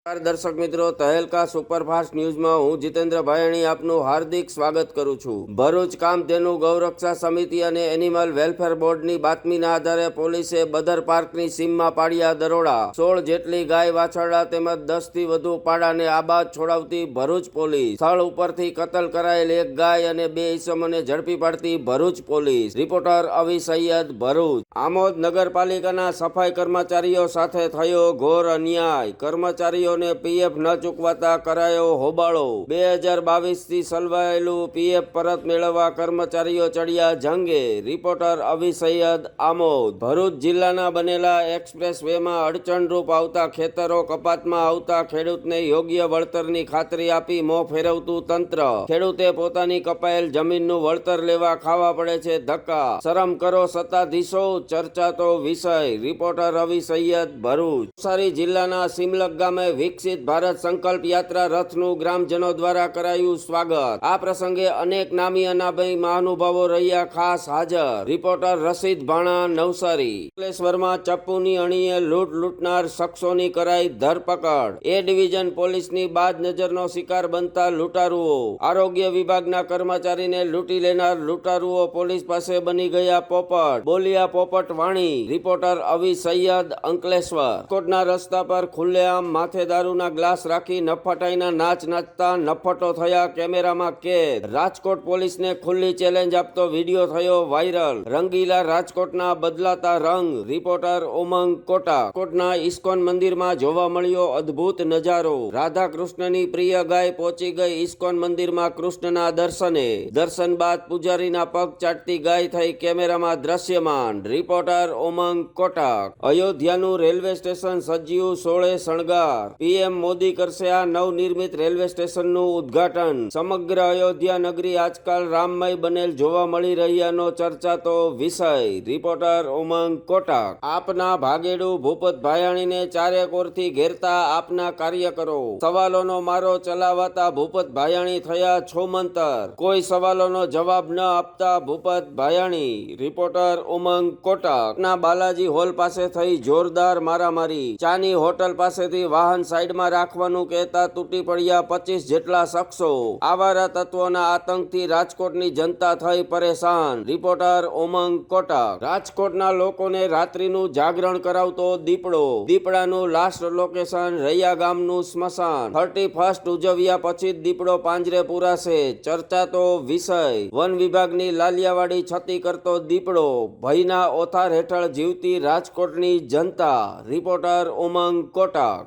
દર્શક મિત્રો, તહેલકા સુપરફાસ્ટ ન્યૂઝમાં હું જીતેન્દ્ર ભાયાણી આપનું હાર્દિક સ્વાગત કરું છું। ભરૂચ કામધેનુ ગૌરક્ષા સમિતિ અને એનિમલ વેલફેર બોર્ડની બાતમીના આધારે પોલીસે બદર પાર્કની સીમમાં પાડ્યા દરોડા। 16 જેટલી ગાય વાછરડા તેમજ 10 થી વધુ પાડાને આબાદ છોડાવતી ભરૂચ પોલીસ। સ્થળ ઉપરથી કતલ કરાયેલ એક ગાય અને 2 ઈસમોને ઝડપી પાડતી ભરૂચ પોલીસ। રિપોર્ટર અવી સૈયદ, ભરૂચ। આમોદ નગરપાલિકાના સફાઈ કર્મચારીઓ સાથે થયો ઘોર અન્યાય। કર્મચારીઓ પીએફ ન ચૂકવાતા કરાયો હોબાળો। 2022 થી સલવાયેલું પીએફ પરત મેળવવા કર્મચારીઓ ચડ્યા જંગે। રિપોર્ટર અવી સૈયદ, આમોદ। ભરૂચ જિલ્લાના બનેલા એક્સપ્રેસ વેમાં અડચણરૂપ આવતા ખેતરો કપાતમાં આવતા ખેડૂતને યોગ્ય વળતરની ખાતરી આપી મોં ફેરવતું તંત્ર। ખેડૂતે પોતાની કપાયેલ જમીનનું વળતર લેવા ખાવા પડે છે ધક્કા। શરમ કરો સત્તાધીશો, ચર્ચાતો વિષય। રિપોર્ટર અવી સૈયદ, ભરૂચ। નવસારી જિલ્લાના સિમલક ગામે વિકસિત ભારત સંકલ્પ યાત્રા રથનું ગ્રામજનો દ્વારા કરાયું સ્વાગત। આ પ્રસંગે અનેક નામી અનામી મહાનુભાવો રહ્યા ખાસ હાજર। રિપોર્ટર રશીદ ભાણા, નવસારી। અંકલેશ્વરમાં ચપ્પુની અણીએ લૂંટનાર શખ્સોની કરાઈ ધરપકડ। એ ડિવિઝન પોલીસની બાજ નજરનો શિકાર બનતા લૂંટારુઓ। આરોગ્ય વિભાગના કર્મચારીને લૂંટી લેનાર લૂંટારુઓ પોલીસ પાસે બની ગયા પોપટ। બોલ્યા પોપટ વાણી। રિપોર્ટર અવી સૈયદ, અંકલેશ્વર। રાજકોટના રસ્તા પર ખુલ્લેઆમ માથે દારૂના ગ્લાસ રાખી નફટાઈના નાચ નાચતા નફટો થયા કેમેરામાં કેદ। રાજકોટ પોલીસને ખુલ્લી ચેલેન્જ આપતો વિડીયો થયો વાયરલ। રંગીલા રાજકોટના બદલાતા રંગ। રિપોર્ટર ઉમંગ, કોટા। રાજકોટના ઇસ્કોન મંદિરમાં જોવા મળ્યો અદ્ભુત નજારો। રાધા કૃષ્ણની પ્રિય ગાય પહોંચી ગઈ ઇસ્કોન મંદિરમાં કૃષ્ણના દર્શને। દર્શન બાદ પૂજારીના પગ ચાટતી ગાય થઈ કેમેરામાં દ્રશ્યમાન। રિપોર્ટર ઉમંગ, કોટા। અયોધ્યાનું રેલવે સ્ટેશન સજ્યું 16 શણગાર। પીએમ મોદી કરશે આ નવનિર્મિત રેલવે સ્ટેશનનું ઉદ્ઘાટન। સમગ્ર અયોધ્યા નગરી આજકાલ રામમય બનેલ જોવા મળી રહ્યાનો ચર્ચાતો વિષય। રિપોર્ટર ઉમંગ, કોટક। આપના ભાગેડુ ભૂપત ભાયાણીને ચારેકોરથી ઘેરતા આપના કાર્યકરો। સવાલોનો મારો ચલાવાતા ભૂપત ભાયાણી થયા છોમંતર। કોઈ સવાલોનો જવાબ ન આપતા ભૂપત ભાયાણી। રિપોર્ટર ઉમંગ, કોટક। ના બાલાજી હોલ પાસે થઈ જોરદાર મારામારી। ચાની હોટલ પાસેથી વાહન સાઈડમાં રાખવાનું કહેતા તૂટી પડ્યા 25 જેટલા શખ્સો। આવારા તત્વોના આતંકથી રાજકોટની જનતા થઈ પરેશાન। રિપોર્ટર ઉમંગ, કોટક। રાજકોટના લોકોને રાત્રિનું જાગરણ કરાવતો દીપડો। દીપડાનું લાસ્ટ લોકેશન રૈયા ગામનું સ્મશાન। 31st ઉજવ્યા પછી જ દીપડો પાંજરે પુરાશે, ચર્ચાતો વિષય। વન વિભાગની લાલિયાવાડી છતી કરતો દીપડો। ભયના ઓથાર હેઠળ જીવતી રાજકોટની જનતા। રિપોર્ટર ઉમંગ, કોટક।